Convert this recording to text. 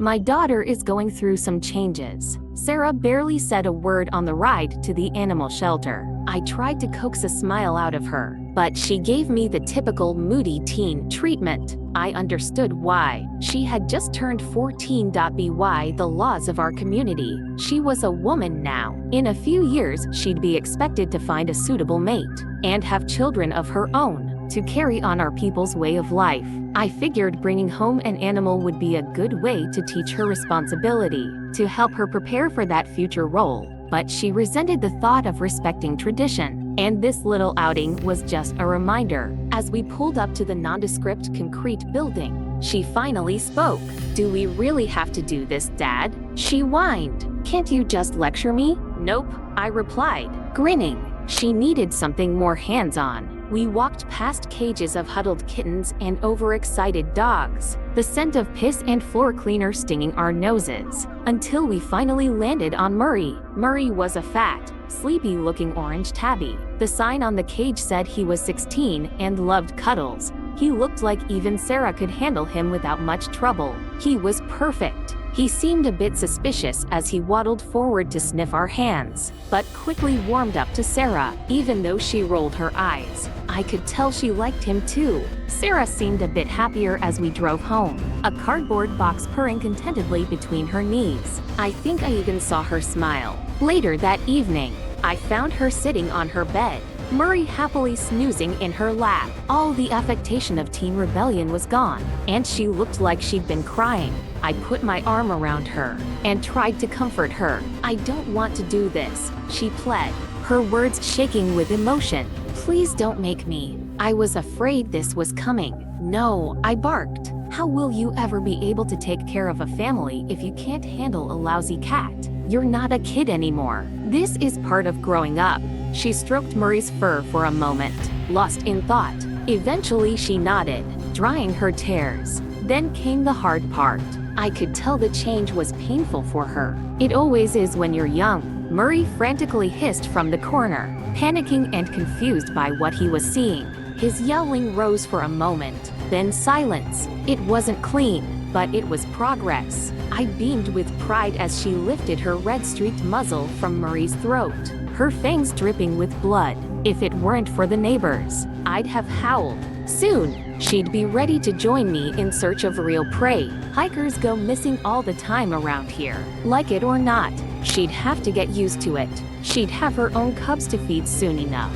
My daughter is going through some changes. Sarah barely said a word on the ride to the animal shelter. I tried to coax a smile out of her, but she gave me the typical moody teen treatment. I understood why. She had just turned 14. By the laws of our community, she was a woman now. In a few years, she'd be expected to find a suitable mate and have children of her own to carry on our people's way of life. I figured bringing home an animal would be a good way to teach her responsibility, to help her prepare for that future role. But she resented the thought of respecting tradition, and this little outing was just a reminder. As we pulled up to the nondescript concrete building, she finally spoke. "Do we really have to do this, Dad?" She whined. "Can't you just lecture me?" "Nope," I replied, grinning. She needed something more hands-on. We walked past cages of huddled kittens and overexcited dogs, the scent of piss and floor cleaner stinging our noses, until we finally landed on Murray. Murray was a fat, sleepy-looking orange tabby. The sign on the cage said he was 16 and loved cuddles. He looked like even Sarah could handle him without much trouble. He was perfect. He seemed a bit suspicious as he waddled forward to sniff our hands, but quickly warmed up to Sarah, even though she rolled her eyes. I could tell she liked him too. Sarah seemed a bit happier as we drove home, a cardboard box purring contentedly between her knees. I think I even saw her smile. Later that evening, I found her sitting on her bed, Murray happily snoozing in her lap. All the affectation of teen rebellion was gone, and she looked like she'd been crying. I put my arm around her and tried to comfort her. "I don't want to do this," she pled, her words shaking with emotion. "Please don't make me." I was afraid this was coming. "No," I barked. "How will you ever be able to take care of a family if you can't handle a lousy cat? You're not a kid anymore. This is part of growing up." She stroked Murray's fur for a moment, lost in thought. Eventually she nodded, drying her tears. Then came the hard part. I could tell the change was painful for her. "It always is when you're young," Murray frantically hissed from the corner, panicking and confused by what he was seeing. His yowling rose for a moment, then silence. It wasn't clean, but it was progress. I beamed with pride as she lifted her red-streaked muzzle from Murray's throat, her fangs dripping with blood. If it weren't for the neighbors, I'd have howled. Soon, she'd be ready to join me in search of real prey. Hikers go missing all the time around here. Like it or not, she'd have to get used to it. She'd have her own cubs to feed soon enough.